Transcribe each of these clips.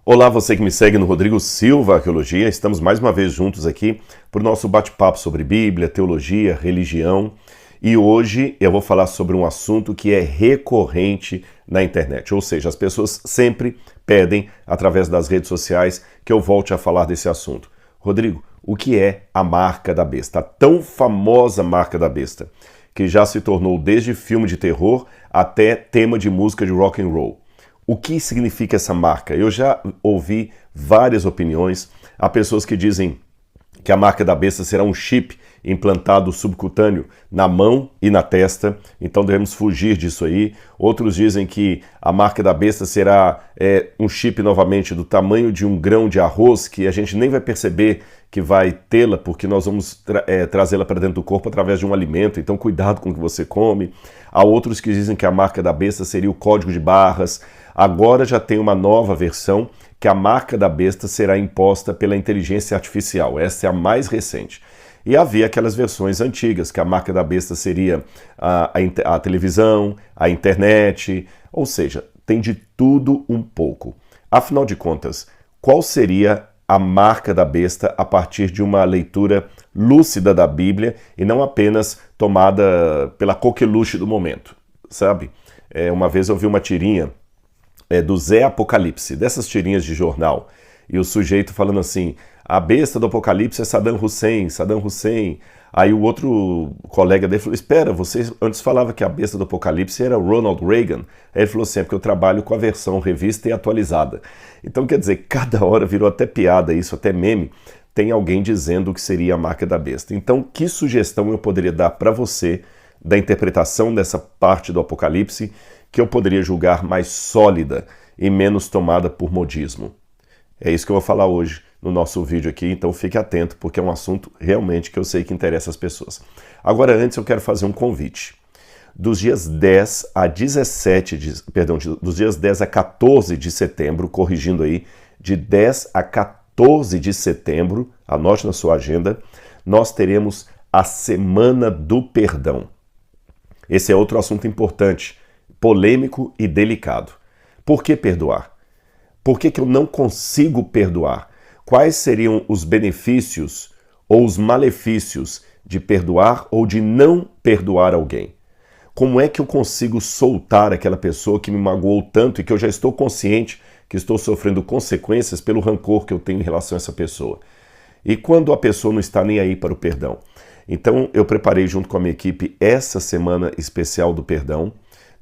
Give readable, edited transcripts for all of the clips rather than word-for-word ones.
Olá, você que me segue no Rodrigo Silva Arqueologia. Estamos mais uma vez juntos aqui para o nosso bate-papo sobre Bíblia, teologia, religião. E hoje eu vou falar sobre um assunto que é recorrente na internet. Ou seja, as pessoas sempre pedem, através das redes sociais, que eu volte a falar desse assunto. Rodrigo, o que é a marca da besta? A tão famosa marca da besta, que já se tornou desde filme de terror até tema de música de rock and roll. O que significa essa marca? Eu já ouvi várias opiniões. Há pessoas que dizem que a marca da besta será um chip implantado subcutâneo na mão e na testa, então devemos fugir disso aí. Outros dizem que a marca da besta será um chip novamente do tamanho de um grão de arroz, que a gente nem vai perceber que vai tê-la, porque nós vamos trazê-la para dentro do corpo através de um alimento, então cuidado com o que você come. Há outros que dizem que a marca da besta seria o código de barras. Agora já tem uma nova versão que a marca da besta será imposta pela inteligência artificial. Essa é a mais recente. E havia aquelas versões antigas, que a marca da besta seria a televisão, a internet, ou seja, tem de tudo um pouco. Afinal de contas, qual seria a marca da besta a partir de uma leitura lúcida da Bíblia e não apenas tomada pela coqueluche do momento, sabe? Uma vez eu vi uma tirinha do Zé Apocalipse, dessas tirinhas de jornal, e o sujeito falando assim: a besta do Apocalipse é Saddam Hussein, Saddam Hussein. Aí o outro colega dele falou: espera, você antes falava que a besta do Apocalipse era Ronald Reagan. Aí ele falou assim: é porque eu trabalho com a versão revista e atualizada. Então quer dizer, cada hora virou até piada isso, até meme, tem alguém dizendo o que seria a marca da besta. Então que sugestão eu poderia dar para você da interpretação dessa parte do Apocalipse que eu poderia julgar mais sólida e menos tomada por modismo? É isso que eu vou falar hoje no nosso vídeo aqui, então fique atento, porque é um assunto realmente que eu sei que interessa as pessoas. Agora, antes eu quero fazer um convite. Dos dias 10 a 14 de setembro, corrigindo aí, de 10 a 14 de setembro, anote na sua agenda, nós teremos a Semana do Perdão. Esse é outro assunto importante, polêmico e delicado. Por que perdoar? Por que eu não consigo perdoar? Quais seriam os benefícios ou os malefícios de perdoar ou de não perdoar alguém? Como é que eu consigo soltar aquela pessoa que me magoou tanto e que eu já estou consciente que estou sofrendo consequências pelo rancor que eu tenho em relação a essa pessoa? E quando a pessoa não está nem aí para o perdão? Então eu preparei junto com a minha equipe essa semana especial do perdão.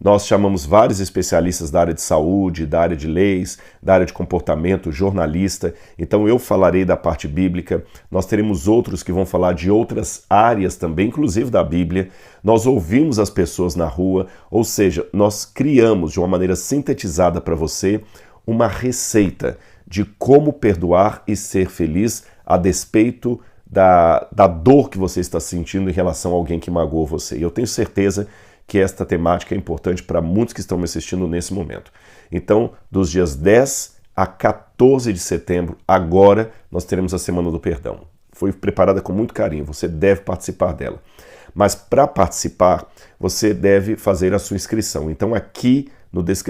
Nós chamamos vários especialistas da área de saúde, da área de leis, da área de comportamento, jornalista. Então eu falarei da parte bíblica, nós teremos outros que vão falar de outras áreas também, inclusive da Bíblia. Nós ouvimos as pessoas na rua, ou seja, nós criamos de uma maneira sintetizada para você uma receita de como perdoar e ser feliz a despeito da dor que você está sentindo em relação a alguém que magoou você. E eu tenho certeza que esta temática é importante para muitos que estão me assistindo nesse momento. Então, dos dias 10 a 14 de setembro, agora nós teremos a Semana do Perdão. Foi preparada com muito carinho, você deve participar dela. Mas para participar, você deve fazer a sua inscrição. Então aqui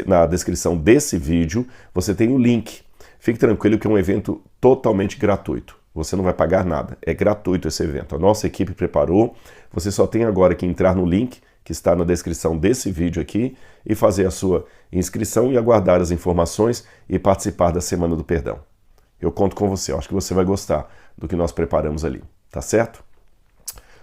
na descrição desse vídeo, você tem o link. Fique tranquilo que é um evento totalmente gratuito. Você não vai pagar nada, é gratuito esse evento. A nossa equipe preparou, você só tem agora que entrar no link que está na descrição desse vídeo aqui e fazer a sua inscrição e aguardar as informações e participar da Semana do Perdão. Eu conto com você, eu acho que você vai gostar do que nós preparamos ali, tá certo?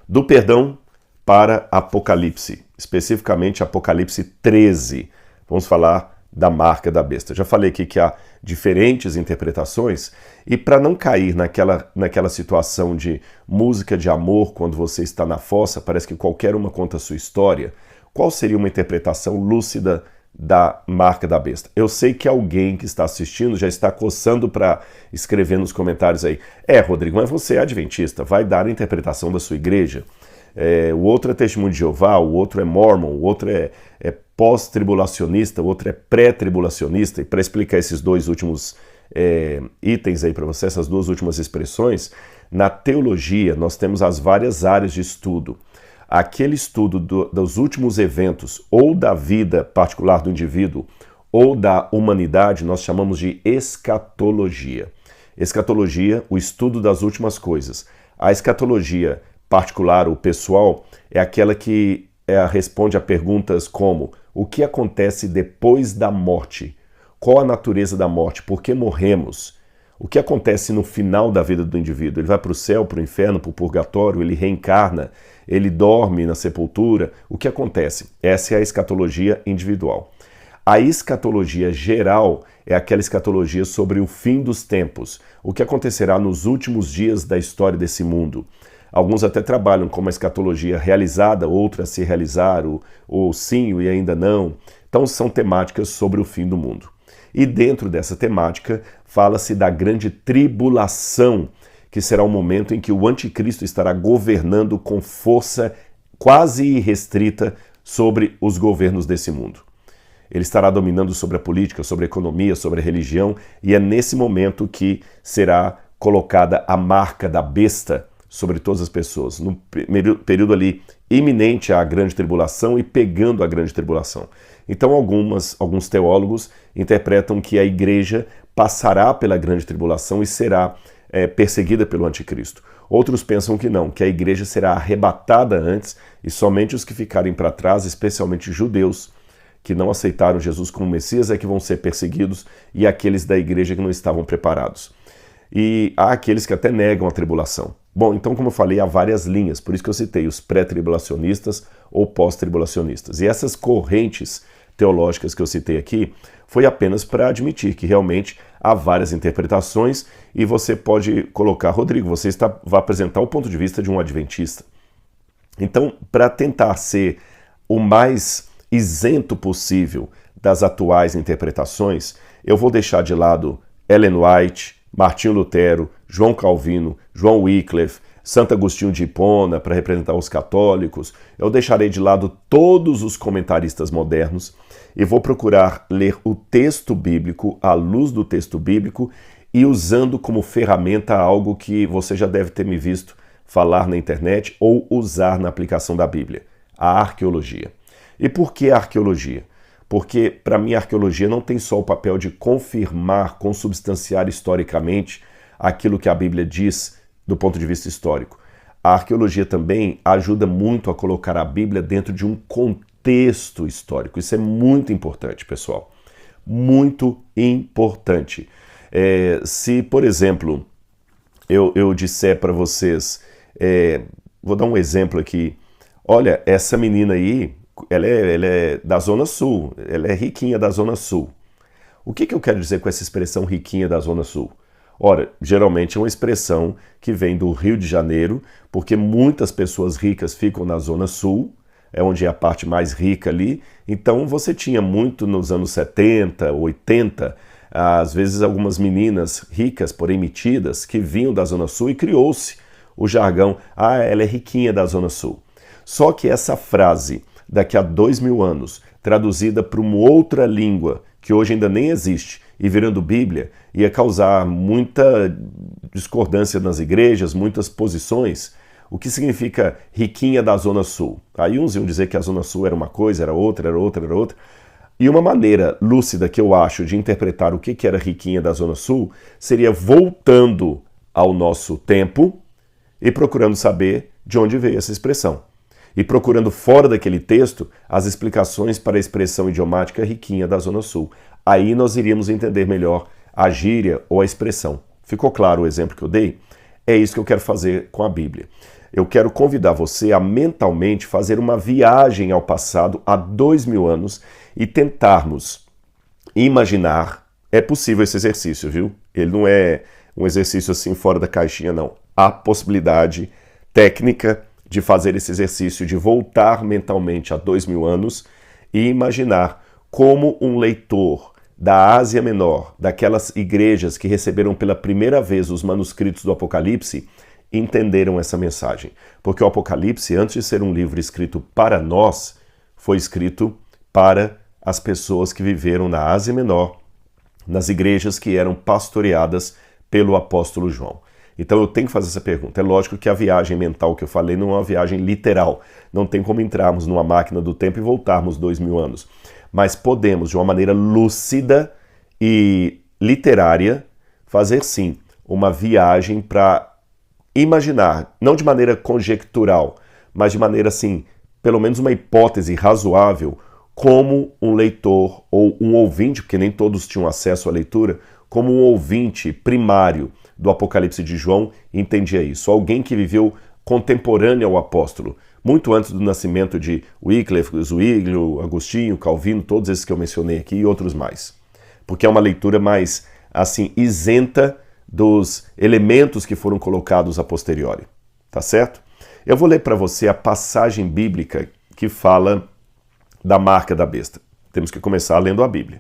Do perdão para Apocalipse, especificamente Apocalipse 13. Vamos falar da marca da besta. Já falei aqui que há diferentes interpretações e para não cair naquela situação de música de amor quando você está na fossa, parece que qualquer uma conta a sua história, qual seria uma interpretação lúcida da marca da besta? Eu sei que alguém que está assistindo já está coçando para escrever nos comentários aí: Rodrigo, mas você é adventista, vai dar a interpretação da sua igreja? O outro é Testemunho de Jeová, o outro é Mormon, o outro é pós-tribulacionista, o outro é pré-tribulacionista. E para explicar esses dois últimos itens aí para você, essas duas últimas expressões, na teologia nós temos as várias áreas de estudo. Aquele estudo dos últimos eventos, ou da vida particular do indivíduo, ou da humanidade, nós chamamos de escatologia. Escatologia, o estudo das últimas coisas. A escatologia particular ou pessoal é aquela que responde a perguntas como: o que acontece depois da morte? Qual a natureza da morte? Por que morremos? O que acontece no final da vida do indivíduo? Ele vai para o céu, para o inferno, para o purgatório, ele reencarna, ele dorme na sepultura. O que acontece? Essa é a escatologia individual. A escatologia geral é aquela escatologia sobre o fim dos tempos, o que acontecerá nos últimos dias da história desse mundo. Alguns até trabalham com uma escatologia realizada, outra a se realizar, o sim e ainda não. Então são temáticas sobre o fim do mundo. E dentro dessa temática fala-se da grande tribulação, que será o momento em que o anticristo estará governando com força quase irrestrita sobre os governos desse mundo. Ele estará dominando sobre a política, sobre a economia, sobre a religião, e é nesse momento que será colocada a marca da besta sobre todas as pessoas, no período ali iminente à grande tribulação e pegando a grande tribulação. Então alguns teólogos interpretam que a igreja passará pela grande tribulação e será perseguida pelo anticristo. Outros pensam que não, que a igreja será arrebatada antes e somente os que ficarem para trás, especialmente judeus, que não aceitaram Jesus como Messias, é que vão ser perseguidos, e aqueles da igreja que não estavam preparados. E há aqueles que até negam a tribulação. Bom, então, como eu falei, há várias linhas, por isso que eu citei os pré-tribulacionistas ou pós-tribulacionistas. E essas correntes teológicas que eu citei aqui foi apenas para admitir que realmente há várias interpretações e você pode colocar: Rodrigo, você vai apresentar o ponto de vista de um adventista. Então, para tentar ser o mais isento possível das atuais interpretações, eu vou deixar de lado Ellen White, Martinho Lutero, João Calvino, João Wycliffe, Santo Agostinho de Hipona, para representar os católicos. Eu deixarei de lado todos os comentaristas modernos e vou procurar ler o texto bíblico, à luz do texto bíblico, e usando como ferramenta algo que você já deve ter me visto falar na internet ou usar na aplicação da Bíblia: a arqueologia. E por que a arqueologia? Porque, para mim, a arqueologia não tem só o papel de confirmar, consubstanciar historicamente aquilo que a Bíblia diz do ponto de vista histórico. A arqueologia também ajuda muito a colocar a Bíblia dentro de um contexto histórico. Isso é muito importante, pessoal. Muito importante. Se, por exemplo, eu disser para vocês, vou dar um exemplo aqui. Olha, essa menina aí, ela é da Zona Sul, ela é riquinha da Zona Sul. O que eu quero dizer com essa expressão riquinha da Zona Sul? Ora, geralmente é uma expressão que vem do Rio de Janeiro, porque muitas pessoas ricas ficam na Zona Sul, é onde é a parte mais rica ali. Então você tinha muito nos anos 70, 80, às vezes algumas meninas ricas, porém metidas, que vinham da Zona Sul, e criou-se o jargão: ah, ela é riquinha da Zona Sul. Só que essa frase, daqui a 2000 anos, traduzida para uma outra língua, que hoje ainda nem existe, e virando Bíblia, ia causar muita discordância nas igrejas, muitas posições. O que significa riquinha da Zona Sul? Aí uns iam dizer que a Zona Sul era uma coisa, era outra, era outra, era outra. E uma maneira lúcida que eu acho de interpretar o que era riquinha da Zona Sul seria voltando ao nosso tempo e procurando saber de onde veio essa expressão. E procurando fora daquele texto as explicações para a expressão idiomática riquinha da Zona Sul. Aí nós iríamos entender melhor a gíria ou a expressão. Ficou claro o exemplo que eu dei? É isso que eu quero fazer com a Bíblia. Eu quero convidar você a mentalmente fazer uma viagem ao passado há 2000 anos e tentarmos imaginar. É possível esse exercício, viu? Ele não é um exercício assim fora da caixinha, não. Há possibilidade técnica de fazer esse exercício, de voltar mentalmente a 2000 anos e imaginar como um leitor da Ásia Menor, daquelas igrejas que receberam pela primeira vez os manuscritos do Apocalipse, entenderam essa mensagem. Porque o Apocalipse, antes de ser um livro escrito para nós, foi escrito para as pessoas que viveram na Ásia Menor, nas igrejas que eram pastoreadas pelo apóstolo João. Então eu tenho que fazer essa pergunta. É lógico que a viagem mental que eu falei não é uma viagem literal. Não tem como entrarmos numa máquina do tempo e voltarmos 2000 anos. mas podemos, de uma maneira lúcida e literária, fazer sim uma viagem para imaginar, não de maneira conjectural, mas de maneira assim, pelo menos uma hipótese razoável, como um leitor ou um ouvinte, porque nem todos tinham acesso à leitura, como um ouvinte primário do Apocalipse de João entendia isso. Alguém que viveu contemporâneo ao apóstolo, muito antes do nascimento de Wycliffe, Zwinglio, Agostinho, Calvino, todos esses que eu mencionei aqui e outros mais. Porque é uma leitura mais, assim, isenta dos elementos que foram colocados a posteriori. Tá certo? Eu vou ler para você a passagem bíblica que fala da marca da besta. Temos que começar lendo a Bíblia.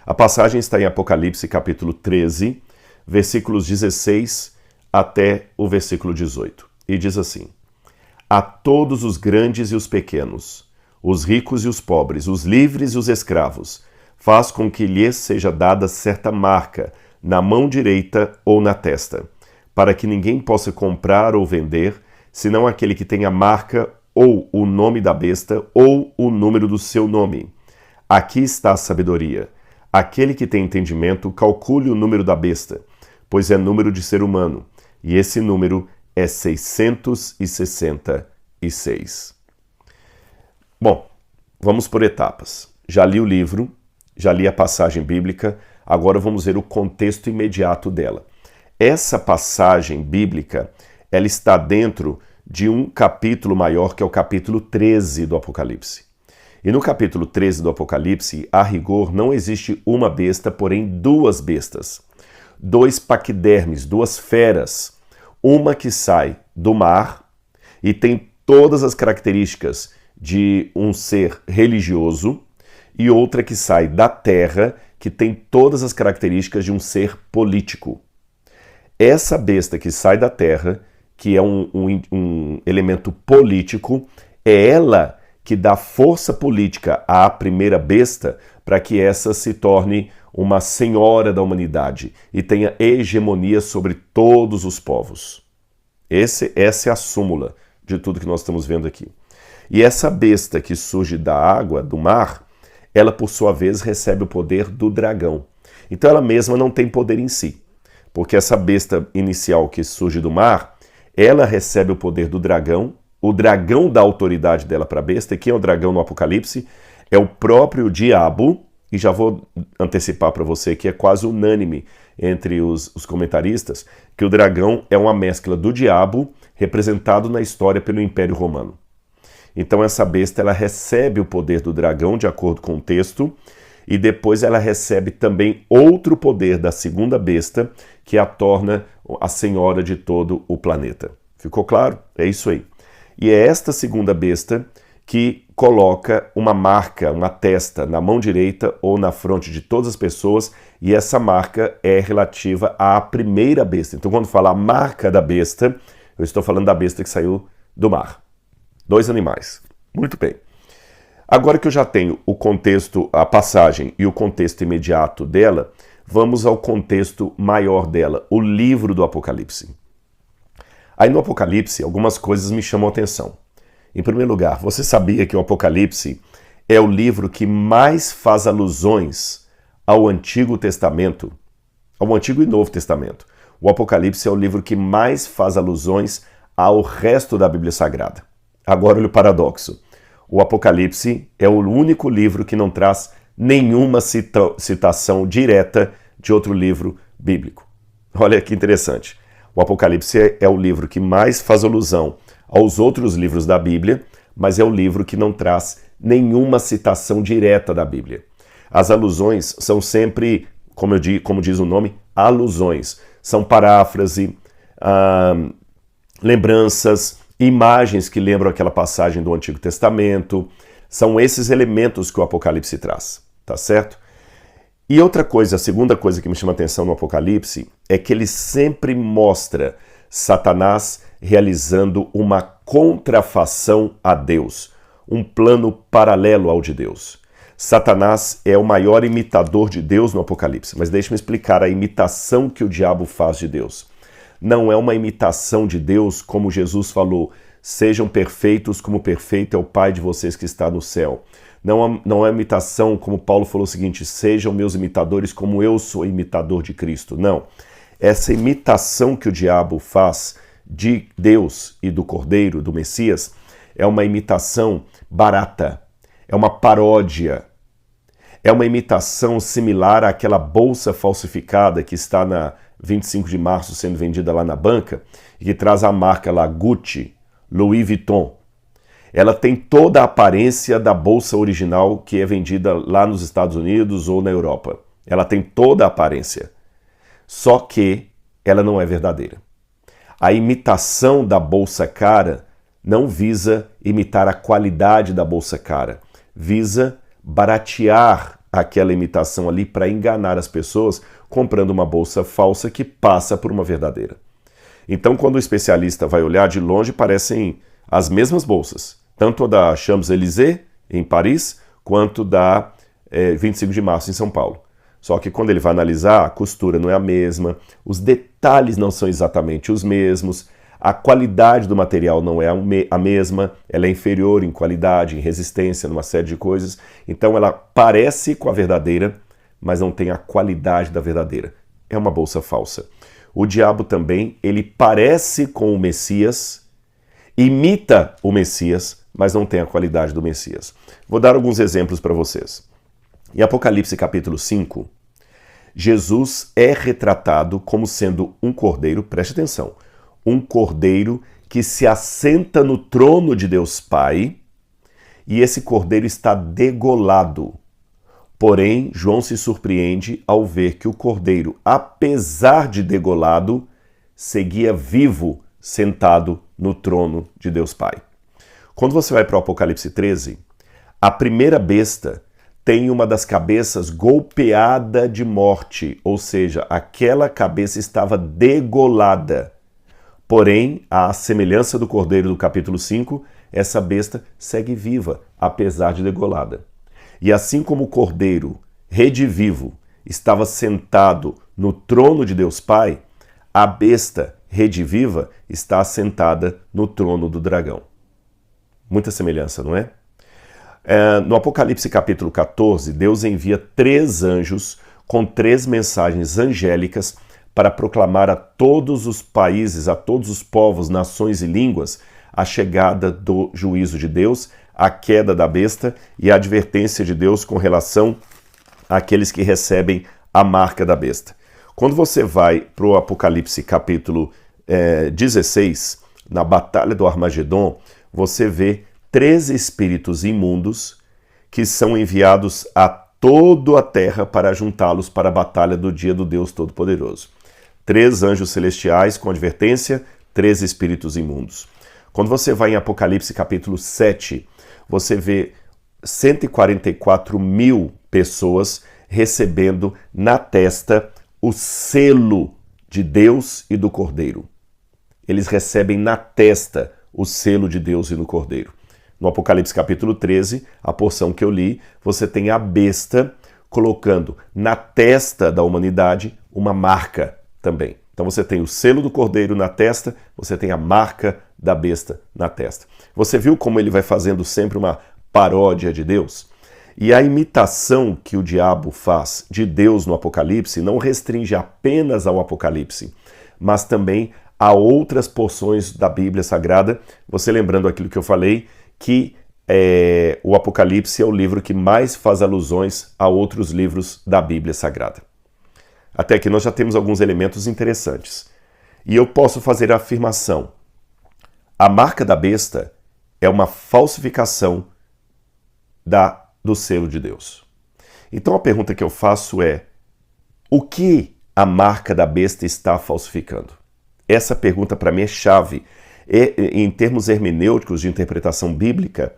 A passagem está em Apocalipse capítulo 13, versículos 16 até o versículo 18. E diz assim: A todos os grandes e os pequenos, os ricos e os pobres, os livres e os escravos, faz com que lhes seja dada certa marca na mão direita ou na testa, para que ninguém possa comprar ou vender, senão aquele que tem a marca ou o nome da besta ou o número do seu nome. Aqui está a sabedoria. Aquele que tem entendimento, calcule o número da besta, pois é número de ser humano, e esse número é 666. Bom, vamos por etapas. Já li o livro, já li a passagem bíblica, agora vamos ver o contexto imediato dela. Essa passagem bíblica, ela está dentro de um capítulo maior, que é o capítulo 13 do Apocalipse. E no capítulo 13 do Apocalipse, a rigor, não existe uma besta, porém duas bestas. Dois paquidermes, duas feras. Uma que sai do mar e tem todas as características de um ser religioso, e outra que sai da terra, que tem todas as características de um ser político. Essa besta que sai da terra, que é um elemento político, é ela que dá força política à primeira besta para que essa se torne uma senhora da humanidade e tenha hegemonia sobre todos os povos. Essa é a súmula de tudo que nós estamos vendo aqui. E essa besta que surge da água, do mar, ela por sua vez recebe o poder do dragão. Então ela mesma não tem poder em si, porque essa besta inicial que surge do mar, ela recebe o poder do dragão. O dragão dá autoridade dela para a besta. E quem é o dragão no Apocalipse? É o próprio diabo. E já vou antecipar para você que é quase unânime entre os comentaristas que o dragão é uma mescla do diabo representado na história pelo Império Romano. Então essa besta ela recebe o poder do dragão de acordo com o texto, e depois ela recebe também outro poder da segunda besta que a torna a senhora de todo o planeta. Ficou claro? É isso aí. E é esta segunda besta que coloca uma marca, uma testa na mão direita ou na fronte de todas as pessoas, e essa marca é relativa à primeira besta. Então quando fala a marca da besta, eu estou falando da besta que saiu do mar. Dois animais. Muito bem. Agora que eu já tenho o contexto, a passagem e o contexto imediato dela, vamos ao contexto maior dela, o livro do Apocalipse. Aí no Apocalipse, algumas coisas me chamam a atenção. Em primeiro lugar, você sabia que o Apocalipse é o livro que mais faz alusões ao Antigo Testamento, ao Antigo e Novo Testamento? O Apocalipse é o livro que mais faz alusões ao resto da Bíblia Sagrada. Agora olha o paradoxo. O Apocalipse é o único livro que não traz nenhuma citação direta de outro livro bíblico. Olha que interessante. O Apocalipse é o livro que mais faz alusão aos outros livros da Bíblia, mas é o livro que não traz nenhuma citação direta da Bíblia. As alusões são sempre, como diz o nome, alusões. São paráfrase, lembranças, imagens que lembram aquela passagem do Antigo Testamento. São esses elementos que o Apocalipse traz, tá certo? E outra coisa, a segunda coisa que me chama a atenção no Apocalipse é que ele sempre mostra Satanás realizando uma contrafação a Deus, um plano paralelo ao de Deus. Satanás é o maior imitador de Deus no Apocalipse, mas deixe-me explicar a imitação que o diabo faz de Deus. Não é uma imitação de Deus como Jesus falou, sejam perfeitos como perfeito é o Pai de vocês que está no céu. Não é imitação, como Paulo falou o seguinte, sejam meus imitadores como eu sou imitador de Cristo. Não. Essa imitação que o diabo faz de Deus e do Cordeiro, do Messias, é uma imitação barata, é uma paródia, é uma imitação similar àquela bolsa falsificada que está na 25 de março sendo vendida lá na banca e que traz a marca lá Gucci, Louis Vuitton. Ela tem toda a aparência da bolsa original que é vendida lá nos Estados Unidos ou na Europa. Ela tem toda a aparência, só que ela não é verdadeira. A imitação da bolsa cara não visa imitar a qualidade da bolsa cara, visa baratear aquela imitação ali para enganar as pessoas comprando uma bolsa falsa que passa por uma verdadeira. Então, quando o especialista vai olhar de longe, parecem as mesmas bolsas, tanto a da Champs-Élysées, em Paris, quanto da 25 de março, em São Paulo. Só que quando ele vai analisar, a costura não é a mesma, os detalhes não são exatamente os mesmos, a qualidade do material não é a mesma, ela é inferior em qualidade, em resistência, numa série de coisas. Então ela parece com a verdadeira, mas não tem a qualidade da verdadeira. É uma bolsa falsa. O diabo também, ele parece com o Messias, imita o Messias, mas não tem a qualidade do Messias. Vou dar alguns exemplos para vocês. Em Apocalipse capítulo 5, Jesus é retratado como sendo um cordeiro, preste atenção, um cordeiro que se assenta no trono de Deus Pai, e esse cordeiro está degolado. Porém, João se surpreende ao ver que o cordeiro, apesar de degolado, seguia vivo, sentado no trono de Deus Pai. Quando você vai para o Apocalipse 13, a primeira besta tem uma das cabeças golpeada de morte, ou seja, aquela cabeça estava degolada. Porém, à semelhança do cordeiro do capítulo 5, essa besta segue viva, apesar de degolada. E assim como o cordeiro, redivivo, estava sentado no trono de Deus Pai, a besta rediviva está assentada no trono do dragão. Muita semelhança, não é? No Apocalipse capítulo 14, Deus envia 3 anjos com 3 mensagens angélicas para proclamar a todos os países, a todos os povos, nações e línguas, a chegada do juízo de Deus, a queda da besta e a advertência de Deus com relação àqueles que recebem a marca da besta. Quando você vai para o Apocalipse capítulo 16, na Batalha do Armagedon, você vê 3 espíritos imundos que são enviados a toda a terra para juntá-los para a batalha do dia do Deus Todo-Poderoso. 3 anjos celestiais com advertência, 3 espíritos imundos. Quando você vai em Apocalipse capítulo 7, você vê 144 mil pessoas recebendo na testa o selo de Deus e do Cordeiro. Eles recebem na testa o selo de Deus e do Cordeiro. No Apocalipse capítulo 13, a porção que eu li, você tem a besta colocando na testa da humanidade uma marca também. Então você tem o selo do Cordeiro na testa, você tem a marca da besta na testa. Você viu como ele vai fazendo sempre uma paródia de Deus? E a imitação que o diabo faz de Deus no Apocalipse não restringe apenas ao Apocalipse, mas também a outras porções da Bíblia Sagrada. Você lembrando aquilo que eu falei, que o Apocalipse é o livro que mais faz alusões a outros livros da Bíblia Sagrada. Até aqui nós já temos alguns elementos interessantes. E eu posso fazer a afirmação: a marca da besta é uma falsificação do selo de Deus. Então a pergunta que eu faço é: o que a marca da besta está falsificando? Essa pergunta para mim é chave. Em termos hermenêuticos de interpretação bíblica,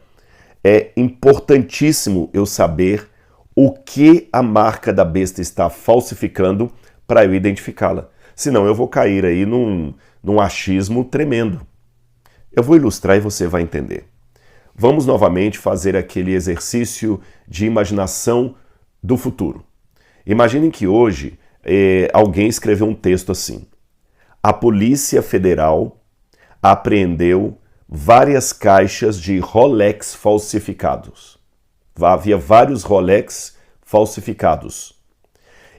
é importantíssimo eu saber o que a marca da besta está falsificando para eu identificá-la. Senão eu vou cair aí num achismo tremendo. Eu vou ilustrar e você vai entender. Vamos novamente fazer aquele exercício de imaginação do futuro. Imaginem que hoje alguém escreveu um texto assim: a Polícia Federal apreendeu várias caixas de Rolex falsificados. Havia vários Rolex falsificados.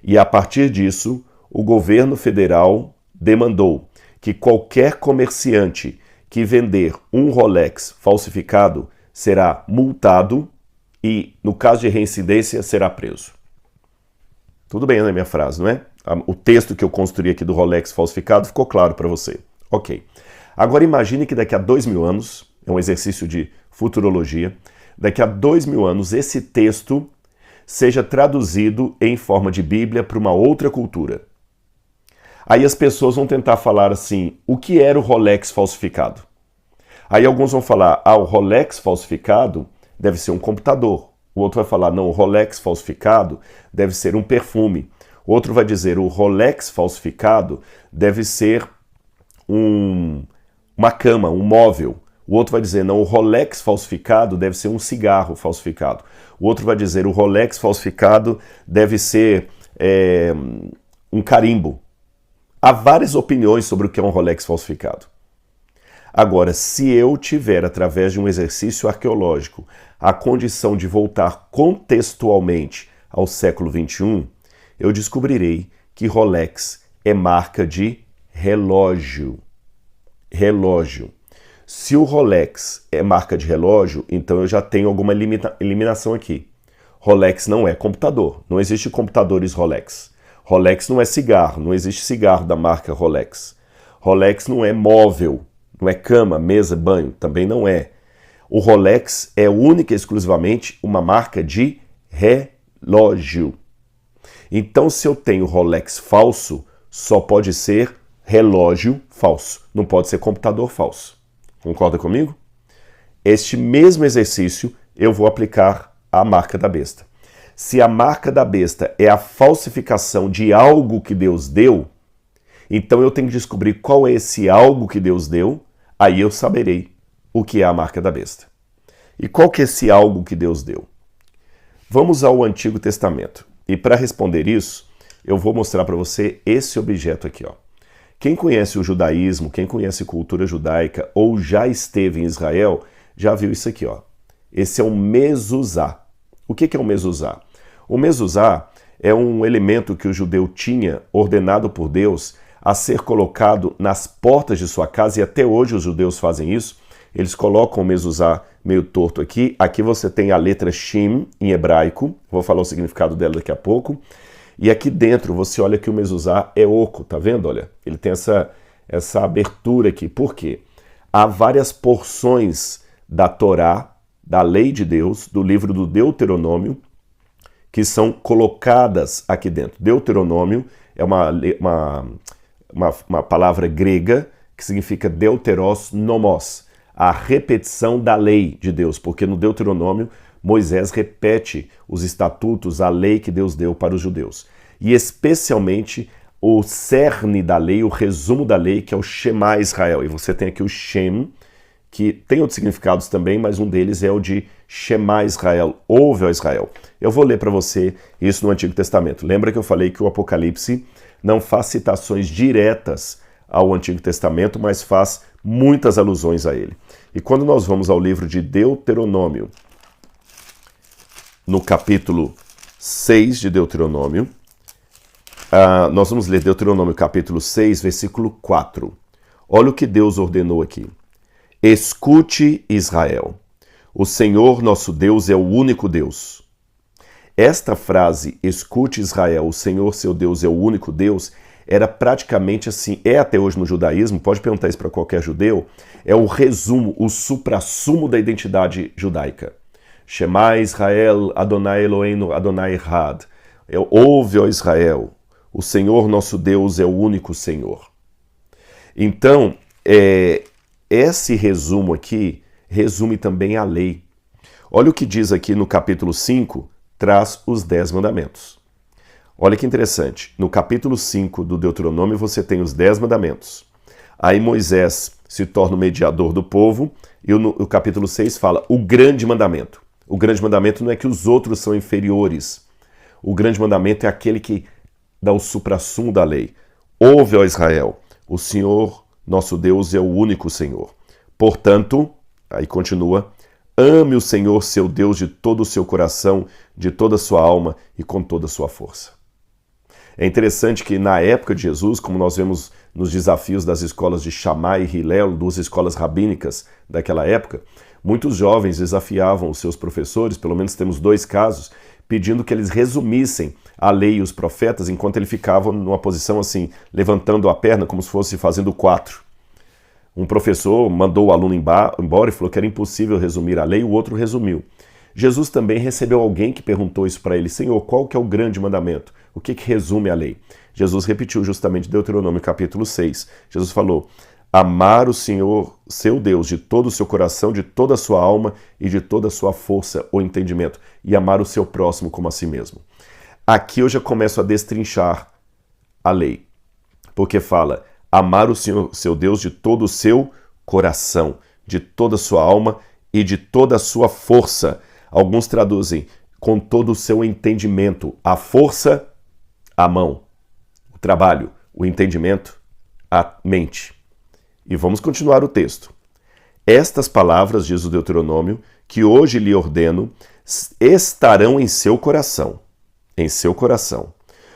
E a partir disso, o governo federal demandou que qualquer comerciante que vender um Rolex falsificado será multado e, no caso de reincidência, será preso. Tudo bem na minha frase, não é? O texto que eu construí aqui do Rolex falsificado ficou claro para você. Ok. Agora imagine que daqui a 2000 anos, é um exercício de futurologia, daqui a 2000 anos esse texto seja traduzido em forma de Bíblia para uma outra cultura. Aí as pessoas vão tentar falar assim, o que era o Rolex falsificado? Aí alguns vão falar, o Rolex falsificado deve ser um computador. O outro vai falar, não, o Rolex falsificado deve ser um perfume. O outro vai dizer, o Rolex falsificado deve ser uma cama, um móvel. O outro vai dizer, não, o Rolex falsificado deve ser um cigarro falsificado. O outro vai dizer, o Rolex falsificado deve ser um carimbo. Há várias opiniões sobre o que é um Rolex falsificado. Agora, se eu tiver, através de um exercício arqueológico, a condição de voltar contextualmente ao século XXI, eu descobrirei que Rolex é marca de relógio. Relógio. Se o Rolex é marca de relógio, então eu já tenho alguma eliminação aqui. Rolex não é computador. Não existe computadores Rolex. Rolex não é cigarro. Não existe cigarro da marca Rolex. Rolex não é móvel. Não é cama, mesa, banho. Também não é. O Rolex é única e exclusivamente uma marca de relógio. Então, se eu tenho Rolex falso, só pode ser relógio falso. Não pode ser computador falso. Concorda comigo? Este mesmo exercício eu vou aplicar à marca da besta. Se a marca da besta é a falsificação de algo que Deus deu, então eu tenho que descobrir qual é esse algo que Deus deu, aí eu saberei o que é a marca da besta. E qual que é esse algo que Deus deu? Vamos ao Antigo Testamento. E para responder isso, eu vou mostrar para você esse objeto aqui, ó. Quem conhece o judaísmo, quem conhece cultura judaica ou já esteve em Israel, já viu isso aqui, ó. Esse é um mezuzá. O que é um mezuzá? O mezuzá é um elemento que o judeu tinha ordenado por Deus a ser colocado nas portas de sua casa, e até hoje os judeus fazem isso. Eles colocam o mezuzá meio torto aqui. Aqui você tem a letra Shin em hebraico. Vou falar o significado dela daqui a pouco. E aqui dentro você olha que o mezuzá é oco, tá vendo? Olha, ele tem essa abertura aqui. Por quê? Há várias porções da Torá, da lei de Deus, do livro do Deuteronômio, que são colocadas aqui dentro. Deuteronômio é uma palavra grega que significa deuteros nomos, a repetição da lei de Deus, porque no Deuteronômio Moisés repete os estatutos, a lei que Deus deu para os judeus. E especialmente o cerne da lei, o resumo da lei, que é o Shema Israel. E você tem aqui o Shem, que tem outros significados também, mas um deles é o de Shema Israel, ouve ó Israel. Eu vou ler para você isso no Antigo Testamento. Lembra que eu falei que o Apocalipse não faz citações diretas ao Antigo Testamento, mas faz muitas alusões a ele. E quando nós vamos ao livro de Deuteronômio, no capítulo 6 de Deuteronômio, nós vamos ler Deuteronômio capítulo 6, versículo 4. Olha o que Deus ordenou aqui. Escute, Israel, o Senhor nosso Deus é o único Deus. Esta frase, escute, Israel, o Senhor seu Deus é o único Deus, era praticamente assim, é até hoje no judaísmo, pode perguntar isso para qualquer judeu, é o resumo, o suprassumo da identidade judaica. Shema Israel, Adonai Eloheinu, Adonai Echad. Ouve, ó Israel, o Senhor nosso Deus é o único Senhor. Então, esse resumo aqui resume também a lei. Olha o que diz aqui no capítulo 5, traz os 10 mandamentos. Olha que interessante, no capítulo 5 do Deuteronômio você tem os 10 mandamentos. Aí Moisés se torna o mediador do povo e o capítulo 6 fala o grande mandamento. O grande mandamento não é que os outros são inferiores. O grande mandamento é aquele que dá o suprassumo da lei. Ouve, ó Israel, o Senhor, nosso Deus, é o único Senhor. Portanto, aí continua, Ame o Senhor, seu Deus, de todo o seu coração, de toda a sua alma e com toda a sua força. É interessante que na época de Jesus, como nós vemos nos desafios das escolas de Shammai e Hillel, duas escolas rabínicas daquela época, muitos jovens desafiavam os seus professores, pelo menos temos 2 casos, pedindo que eles resumissem a lei e os profetas enquanto ele ficava numa posição assim, levantando a perna como se fosse fazendo 4. Um professor mandou o aluno embora e falou que era impossível resumir a lei, o outro resumiu. Jesus também recebeu alguém que perguntou isso para ele: Senhor, qual que é o grande mandamento? O que resume a lei? Jesus repetiu justamente Deuteronômio capítulo 6. Jesus falou: amar o Senhor, seu Deus, de todo o seu coração, de toda a sua alma e de toda a sua força ou entendimento, e amar o seu próximo como a si mesmo. Aqui eu já começo a destrinchar a lei, porque fala amar o Senhor, seu Deus, de todo o seu coração, de toda a sua alma e de toda a sua força. Alguns traduzem com todo o seu entendimento. A força, a mão. O trabalho, o entendimento, a mente. E vamos continuar o texto. Estas palavras, diz o Deuteronômio, que hoje lhe ordeno, estarão em seu coração. Em seu coração.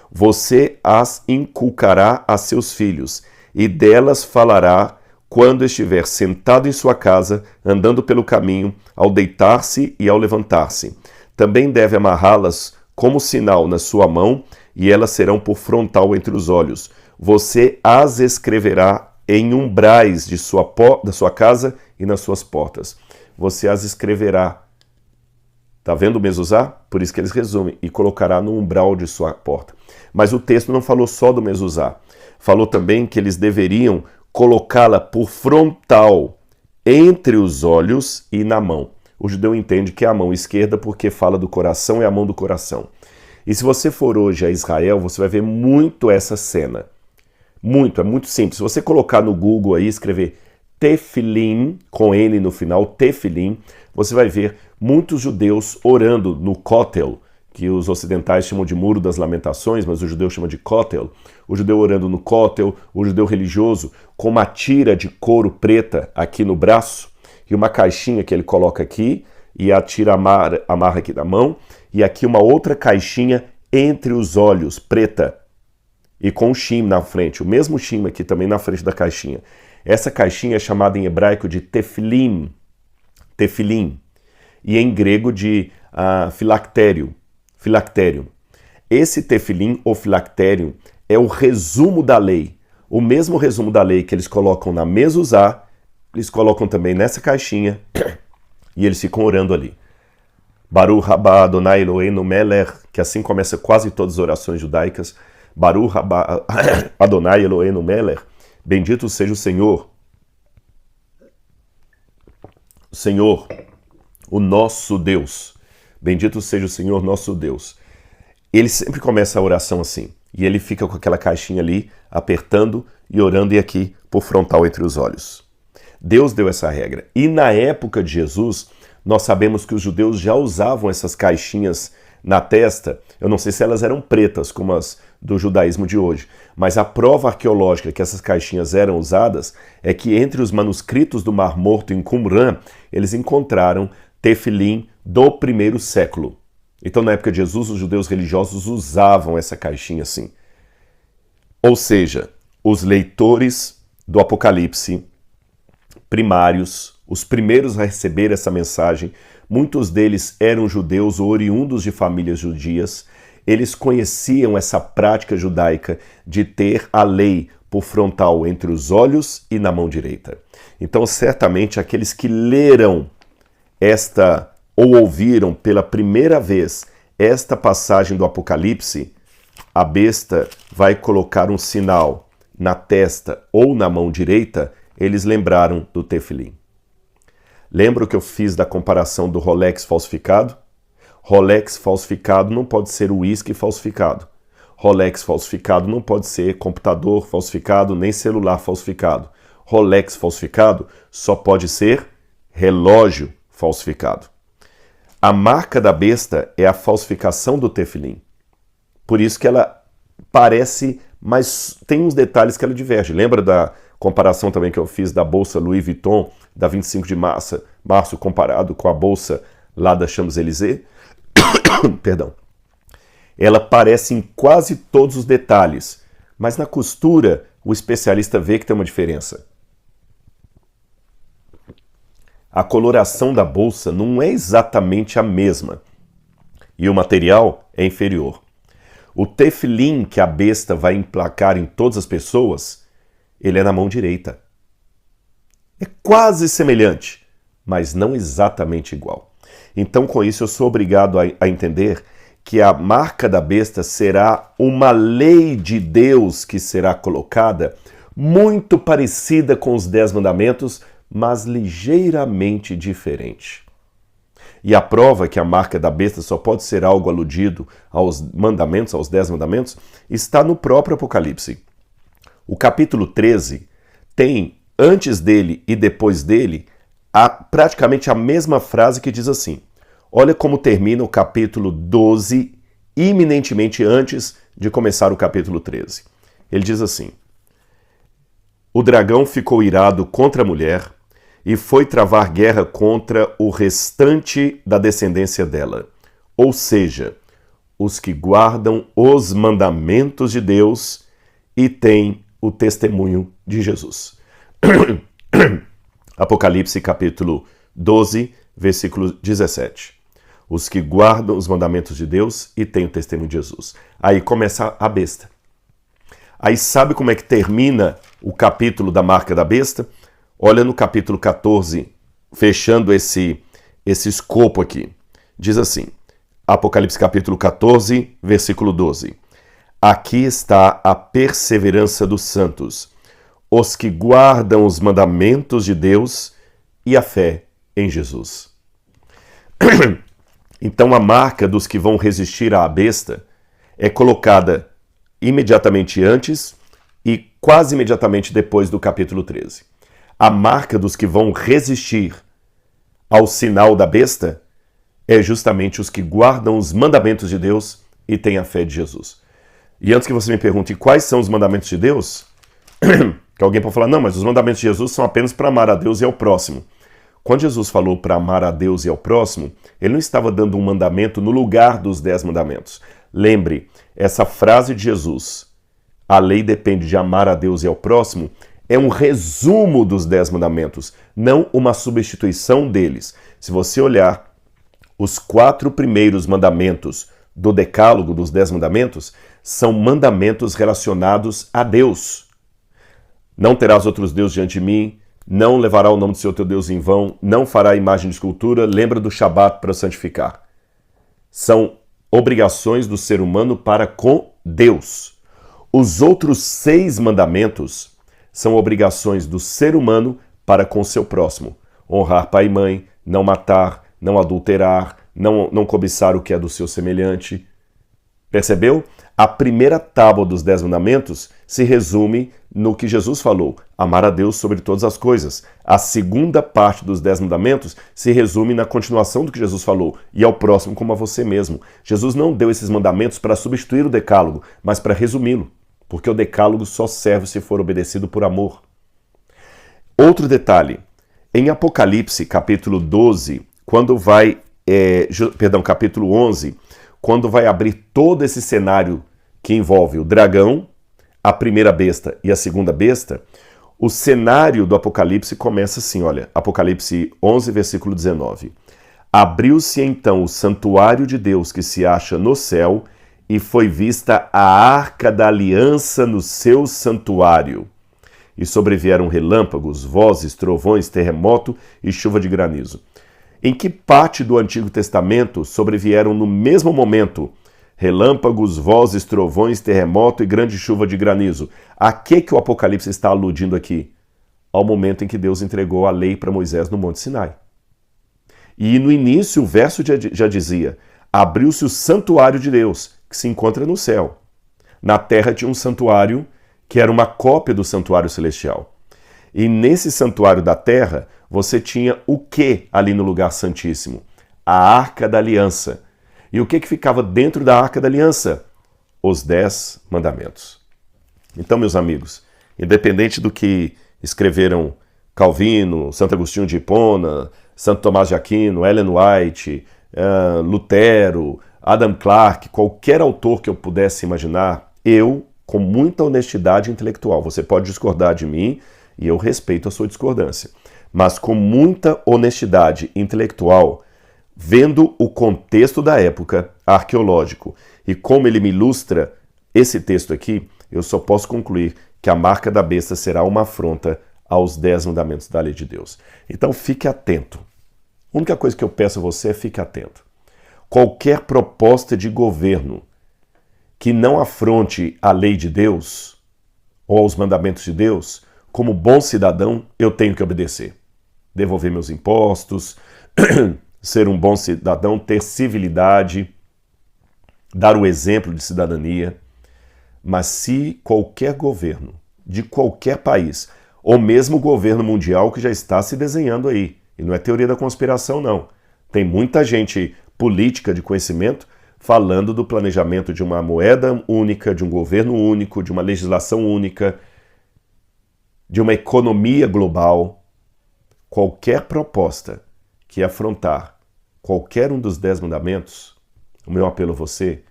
Você as inculcará a seus filhos, e delas falará quando estiver sentado em sua casa, andando pelo caminho, ao deitar-se e ao levantar-se. Também deve amarrá-las como sinal na sua mão, e elas serão por frontal entre os olhos. Você as escreverá em umbrais da sua casa e nas suas portas. Você as escreverá. Está vendo o mezuzá? Por isso que eles resumem. E colocará no umbral de sua porta. Mas o texto não falou só do mezuzá. Falou também que eles deveriam colocá-la por frontal entre os olhos e na mão. O judeu entende que é a mão esquerda porque fala do coração, é a mão do coração. E se você for hoje a Israel, você vai ver muito essa cena. É muito simples. Se você colocar no Google aí, escrever Tefilim, com N no final, Tefilim, você vai ver muitos judeus orando no Kotel, que os ocidentais chamam de Muro das Lamentações, mas o judeu chama de Kotel. O judeu orando no Kotel, o judeu religioso, com uma tira de couro preta aqui no braço, e uma caixinha que ele coloca aqui, e a tira amarra aqui na mão, e aqui uma outra caixinha entre os olhos, preta, e com um shim na frente, o mesmo shim aqui também na frente da caixinha. Essa caixinha é chamada em hebraico de tefilim, e em grego de filactério. Esse tefilim ou filactério é o resumo da lei. O mesmo resumo da lei que eles colocam na mezuzá, eles colocam também nessa caixinha e eles ficam orando ali. Baruch haba Adonai Eloheinu melech, que assim começa quase todas as orações judaicas. Baruch haba Adonai Eloheinu melech, bendito seja o Senhor. O Senhor, o nosso Deus. Bendito seja o Senhor, nosso Deus. Ele sempre começa a oração assim. E ele fica com aquela caixinha ali, apertando e orando, e aqui por frontal entre os olhos. Deus deu essa regra. E na época de Jesus, nós sabemos que os judeus já usavam essas caixinhas na testa. Eu não sei se elas eram pretas, como as do judaísmo de hoje. Mas a prova arqueológica que essas caixinhas eram usadas é que entre os manuscritos do Mar Morto em Qumran, eles encontraram tefilim do 1º século. Então, na época de Jesus, os judeus religiosos usavam essa caixinha assim. Ou seja, os leitores do Apocalipse primários, os primeiros a receber essa mensagem, muitos deles eram judeus ou oriundos de famílias judias. Eles conheciam essa prática judaica de ter a lei por frontal entre os olhos e na mão direita. Então, certamente, aqueles que leram ou ouviram pela primeira vez esta passagem do Apocalipse, a besta vai colocar um sinal na testa ou na mão direita, eles lembraram do tefilim. Lembra o que eu fiz da comparação do Rolex falsificado? Rolex falsificado não pode ser uísque falsificado. Rolex falsificado não pode ser computador falsificado, nem celular falsificado. Rolex falsificado só pode ser relógio falsificado. A marca da besta é a falsificação do tefilim. Por isso que ela parece, mas tem uns detalhes que ela diverge. Lembra comparação também que eu fiz da bolsa Louis Vuitton, da 25 de março comparado com a bolsa lá da Champs-Élysées, perdão, ela parece em quase todos os detalhes, mas na costura o especialista vê que tem uma diferença. A coloração da bolsa não é exatamente a mesma e o material é inferior. O tefilim que a besta vai emplacar em todas as pessoas, ele é na mão direita. É quase semelhante, mas não exatamente igual. Então, com isso, eu sou obrigado a entender que a marca da besta será uma lei de Deus que será colocada, muito parecida com os 10 mandamentos, mas ligeiramente diferente. E a prova que a marca da besta só pode ser algo aludido aos mandamentos, aos 10 mandamentos, está no próprio Apocalipse. O capítulo 13 tem, antes dele e depois dele, praticamente a mesma frase que diz assim. Olha como termina o capítulo 12, iminentemente antes de começar o capítulo 13. Ele diz assim: o dragão ficou irado contra a mulher e foi travar guerra contra o restante da descendência dela, ou seja, os que guardam os mandamentos de Deus e têm o testemunho de Jesus. Apocalipse capítulo 12, versículo 17. Os que guardam os mandamentos de Deus e têm o testemunho de Jesus. Aí começa a besta. Aí sabe como é que termina o capítulo da marca da besta? Olha no capítulo 14, fechando esse escopo aqui. Diz assim, Apocalipse capítulo 14, versículo 12. Aqui está a perseverança dos santos, os que guardam os mandamentos de Deus e a fé em Jesus. Então a marca dos que vão resistir à besta é colocada imediatamente antes e quase imediatamente depois do capítulo 13. A marca dos que vão resistir ao sinal da besta é justamente os que guardam os mandamentos de Deus e têm a fé de Jesus. E antes que você me pergunte quais são os mandamentos de Deus, que alguém pode falar, não, mas os mandamentos de Jesus são apenas para amar a Deus e ao próximo. Quando Jesus falou para amar a Deus e ao próximo, ele não estava dando um mandamento no lugar dos 10 mandamentos. Lembre, essa frase de Jesus, a lei depende de amar a Deus e ao próximo, é um resumo dos 10 mandamentos, não uma substituição deles. Se você olhar os 4 primeiros mandamentos do decálogo dos 10 mandamentos, são mandamentos relacionados a Deus. Não terás outros deuses diante de mim, não levará o nome do Senhor teu Deus em vão, não fará imagem de escultura, lembra do Shabat para santificar. São obrigações do ser humano para com Deus. Os outros 6 mandamentos são obrigações do ser humano para com seu próximo. Honrar pai e mãe, não matar, não adulterar, não cobiçar o que é do seu semelhante. Percebeu? A primeira tábua dos 10 mandamentos se resume no que Jesus falou, amar a Deus sobre todas as coisas. A segunda parte dos 10 mandamentos se resume na continuação do que Jesus falou, e ao próximo como a você mesmo. Jesus não deu esses mandamentos para substituir o decálogo, mas para resumi-lo, porque o decálogo só serve se for obedecido por amor. Outro detalhe, em Apocalipse capítulo 12, capítulo 11, quando vai abrir todo esse cenário que envolve o dragão, a primeira besta e a segunda besta, o cenário do Apocalipse começa assim, olha, Apocalipse 11, versículo 19. Abriu-se então o santuário de Deus que se acha no céu e foi vista a arca da aliança no seu santuário. E sobrevieram relâmpagos, vozes, trovões, terremoto e chuva de granizo. Em que parte do Antigo Testamento sobrevieram no mesmo momento relâmpagos, vozes, trovões, terremoto e grande chuva de granizo? A que o Apocalipse está aludindo aqui? Ao momento em que Deus entregou a lei para Moisés no Monte Sinai. E no início o verso já dizia, abriu-se o santuário de Deus, que se encontra no céu. Na terra tinha um santuário que era uma cópia do santuário celestial. E nesse santuário da terra, você tinha o que ali no lugar santíssimo? A Arca da Aliança. E o que ficava dentro da Arca da Aliança? Os 10 mandamentos. Então, meus amigos, independente do que escreveram Calvino, Santo Agostinho de Hipona, Santo Tomás de Aquino, Ellen White, Lutero, Adam Clarke, qualquer autor que eu pudesse imaginar, eu, com muita honestidade intelectual, você pode discordar de mim e eu respeito a sua discordância, mas com muita honestidade intelectual, vendo o contexto da época arqueológico e como ele me ilustra esse texto aqui, eu só posso concluir que a marca da besta será uma afronta aos 10 mandamentos da lei de Deus. Então fique atento. A única coisa que eu peço a você é fique atento. Qualquer proposta de governo que não afronte a lei de Deus ou aos mandamentos de Deus, como bom cidadão, eu tenho que obedecer. Devolver meus impostos, ser um bom cidadão, ter civilidade, dar o exemplo de cidadania. Mas se qualquer governo de qualquer país, ou mesmo o governo mundial que já está se desenhando aí, e não é teoria da conspiração não, tem muita gente política de conhecimento falando do planejamento de uma moeda única, de um governo único, de uma legislação única, de uma economia global. Qualquer proposta que afrontar qualquer um dos 10 mandamentos, o meu apelo a você,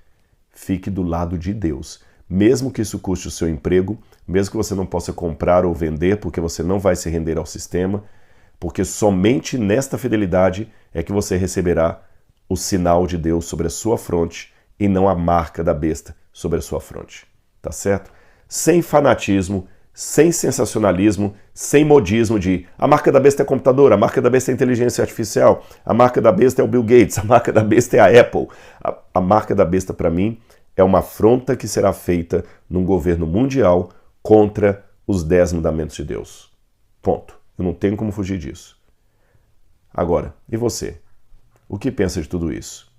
fique do lado de Deus. Mesmo que isso custe o seu emprego, mesmo que você não possa comprar ou vender, porque você não vai se render ao sistema, porque somente nesta fidelidade é que você receberá o sinal de Deus sobre a sua fronte e não a marca da besta sobre a sua fronte. Tá certo? Sem fanatismo, sem sensacionalismo, sem modismo de a marca da besta é computador, a marca da besta é inteligência artificial, a marca da besta é o Bill Gates, a marca da besta é a Apple. A marca da besta, para mim, é uma afronta que será feita num governo mundial contra os 10 mandamentos de Deus. Ponto. Eu não tenho como fugir disso. Agora, e você? O que pensa de tudo isso?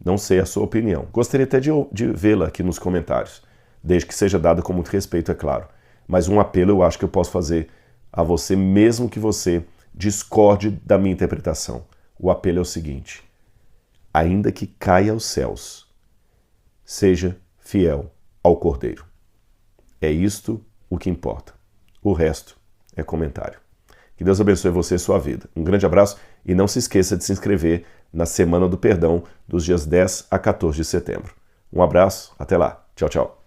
Não sei a sua opinião. Gostaria até de vê-la aqui nos comentários, desde que seja dada com muito respeito, é claro. Mas um apelo eu acho que eu posso fazer a você, mesmo que você discorde da minha interpretação. O apelo é o seguinte: ainda que caia aos céus, seja fiel ao Cordeiro. É isto o que importa. O resto é comentário. Que Deus abençoe você e sua vida. Um grande abraço e não se esqueça de se inscrever na Semana do Perdão dos dias 10 a 14 de setembro. Um abraço, até lá. Tchau, tchau.